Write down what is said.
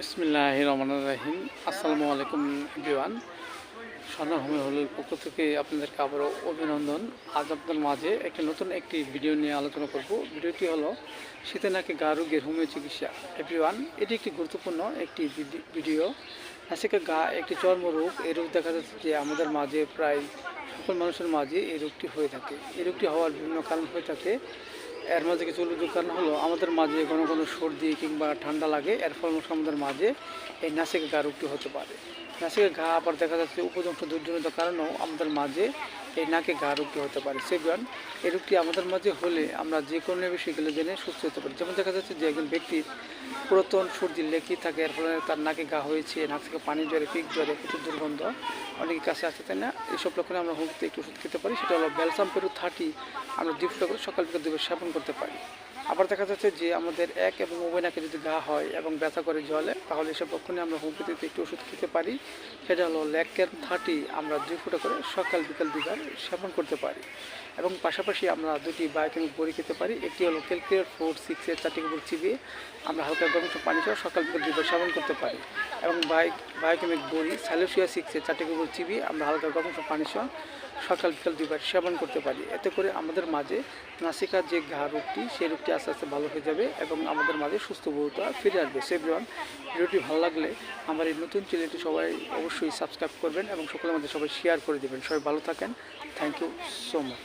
বিসমিল্লাহির রহমানির রহিম। আসসালামু আলাইকুম এভরিওয়ান। স্বর্ণ হোমি হলের পক্ষ থেকে আপনাদেরকে আবারও অভিনন্দন। আজ আপনাদের মাঝে নতুন একটি ভিডিও নিয়ে আলোচনা করব। ভিডিওটি হলো শীতে নাকে গা রোগের হোমিও চিকিৎসা। এভরিওয়ান, এটি একটি গুরুত্বপূর্ণ একটি ভিডিও। নাসিকা গা একটি চর্মরোগ। এই রোগ দেখা যাচ্ছে যে আমাদের মাঝে প্রায় সকল মানুষের মাঝে এই রোগটি হয়ে থাকে। এই রোগটি হওয়ার বিভিন্ন কারণ হয়ে থাকে। এর মাঝে কিছু উল্লেখযোগ্য কারণ হলো আমাদের মাঝে কোনো কোনো সর্দি কিংবা ঠান্ডা লাগে, এর ফলে আমাদের মাঝে এই নাসিকা ঘা রোগটি হতে পারে। নাসিকা ঘা আবার দেখা যাচ্ছে উপযুক্ত দুর্জনিত কারণেও আমাদের মাঝে এই নাকে ঘা রোগটি হতে পারে। সেগুন এই রোগটি আমাদের মাঝে হলে আমরা যে কোনো বিষয়গুলো জেনে সুস্থ হতে পারি। যেমন দেখা যাচ্ছে যে একজন ব্যক্তির পুরাতন সর্দি লেগে থাকে, এর ফলে তার নাকে ঘা হয়েছে, নাক থেকে পানি জ্বরে, পিক জ্বরে, প্রচুর দুর্গন্ধ অনেকের কাছে আসে, তাই না? এইসব লক্ষণে আমরা হোমিওতে একটু ওষুধ খেতে পারি। সেটা হলো ব্যালসাম পেরু 30 আমরা 2 ফুটা করে সকাল বিকাল 2 বার সেবন করতে পারি। আবার দেখা যাচ্ছে যে আমাদের এক এবং উভয় নাকে যদি ঘা হয় এবং ব্যথা করে জলে, তাহলে এসব লক্ষণে আমরা হোমিওপ্যাথিতে একটু ওষুধ খেতে পারি। সেটা হলো ল্যাকক্যান 30 আমরা 2 ফুটা করে সকাল বিকাল 2 বার সেবন করতে পারি। এবং পাশাপাশি আমরা 2টি বায়োকেমিক বড়ি খেতে পারি। একটি হলো ক্যালকুলেট 4-6 4টি গোবর চিবিয়ে আমরা হালকা গরম পানি সহ সকাল বিকাল 2 বার সেবন করতে পারি। এবং বায়োকেমিক বড়ি সাইলোসিয়া 6 4টি গোবর চিবিয়ে আমরা হালকা গরম পানি সহ সকাল বিকাল 2 বার সেবন করতে পারি। এতে করে আমাদের মাঝে নাসিকার যে ঘা রোগটি, সেই রোগটি আস্তে আস্তে ভালো হয়ে যাবে এবং আমাদের মাঝে সুস্থ বোধটা ফিরে আসবে। এভরিওয়ান, ভিডিওটি ভালো লাগলে আমার এই নতুন চ্যানেলটি সবাই অবশ্যই সাবস্ক্রাইব করবেন এবং সকলের মধ্যে সবাই শেয়ার করে দেবেন। সবাই ভালো থাকেন। Thank you so much.